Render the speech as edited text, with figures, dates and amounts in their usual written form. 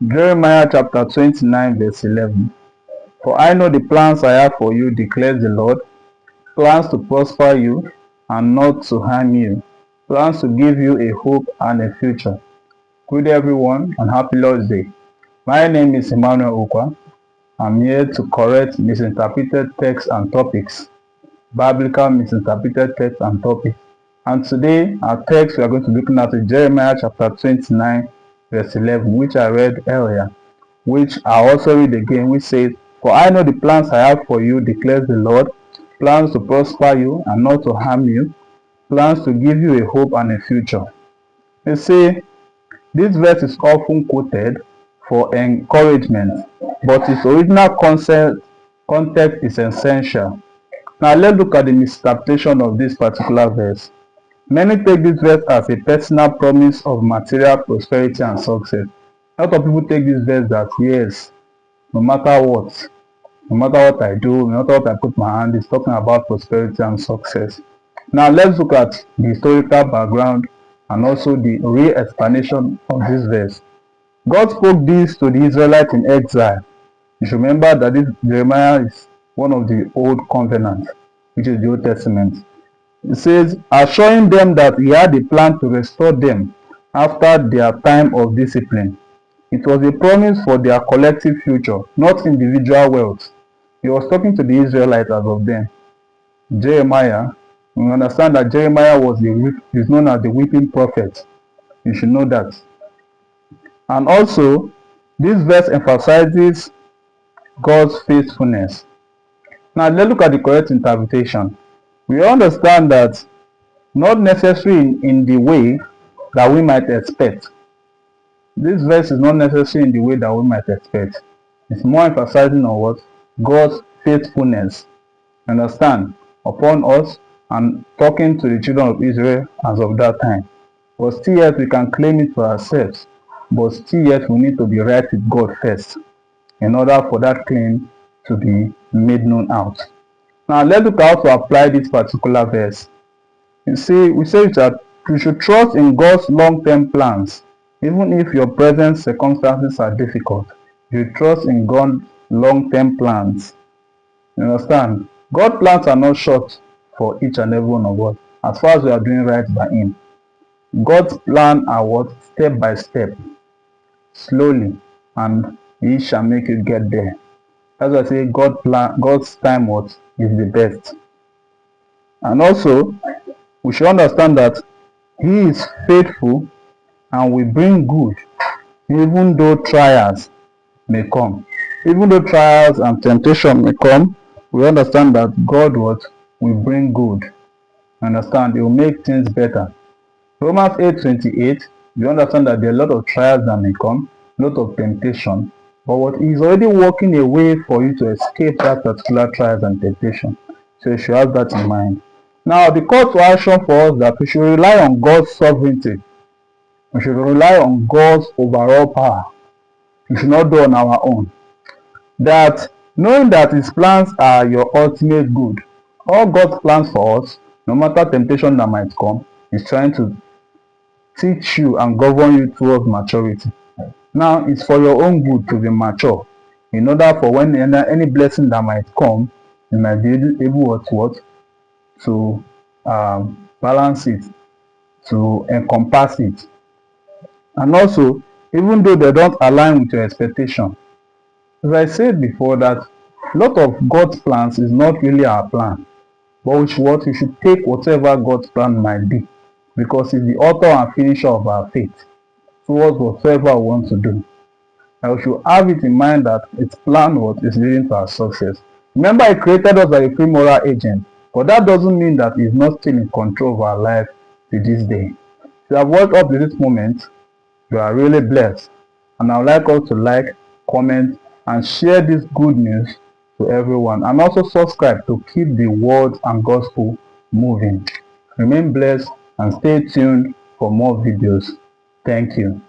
Jeremiah chapter 29 verse 11. For I know the plans I have for you, declares the Lord, plans to prosper you and not to harm you, plans to give you a hope and a future. Good day everyone and happy Lord's Day. My name is Emmanuel Okwa. I'm here to correct misinterpreted texts and topics, biblical misinterpreted texts and topics. And today our text we are going to be looking at is Jeremiah chapter 29 verse 11, which I read earlier, which I also read again, which says, For I know the plans I have for you, declares the Lord, plans to prosper you and not to harm you, plans to give you a hope and a future. You see, this verse is often quoted for encouragement, but its original context is essential. Now let's look at the misinterpretation of this particular verse. Many take this verse as a personal promise of material prosperity and success. A lot of people take this verse that yes, no matter what I do, no matter what I put my hand, it's talking about prosperity and success. Now let's look at the historical background and also the real explanation of this verse. God spoke this to the Israelites in exile. You should remember that this Jeremiah is one of the old covenants, which is the Old Testament. It says, assuring them that he had a plan to restore them after their time of discipline. It was a promise for their collective future, not individual wealth. He was talking to the Israelites as of then. Jeremiah, we understand that Jeremiah is known as the weeping prophet. You should know that. And also, this verse emphasizes God's faithfulness. Now, let's look at the correct interpretation. We understand that not necessarily in the way that we might expect. This verse is not necessarily in the way that we might expect. It's more emphasizing on what? God's faithfulness. Understand? Upon us and talking to the children of Israel as of that time. But still yet we can claim it for ourselves. But still yet we need to be right with God first in order for that claim to be made known out. Now let's look at how to apply this particular verse. You see, we say that you should trust in God's long-term plans. Even if your present circumstances are difficult, you trust in God's long-term plans. You understand? God's plans are not short for each and every one of us, as far as we are doing right by Him. God's plans are what? Step by step, slowly, and He shall make you get there. As I say, God's time is the best. And also, we should understand that He is faithful and will bring good, even though trials may come. Even though trials and temptation may come, we understand that God will bring good. Understand? He will make things better. Romans 8:28, we understand that there are a lot of trials that may come, a lot of temptation, but what He is already working a way for you to escape that particular trials and temptation. So you should have that in mind. Now, the call to action for us that we should rely on God's sovereignty. We should rely on God's overall power. We should not do on our own. That knowing that His plans are your ultimate good. All God's plans for us, no matter temptation that might come, is trying to teach you and govern you towards maturity. Now, it's for your own good to be mature. In order for when any blessing that might come, you might be able to balance it, to encompass it. And also, even though they don't align with your expectation, as I said before, that a lot of God's plans is not really our plan, but we should take whatever God's plan might be, because He's the author and finisher of our faith towards whatever we want to do. And we should have it in mind that its plan is leading to our success. Remember, He created us as a free moral agent, but that doesn't mean that He's not still in control of our life to this day. If you have worked up to this moment, you are really blessed. And I would like us to like, comment, and share this good news to everyone. And also subscribe to keep the word and gospel moving. Remain blessed and stay tuned for more videos. Thank you.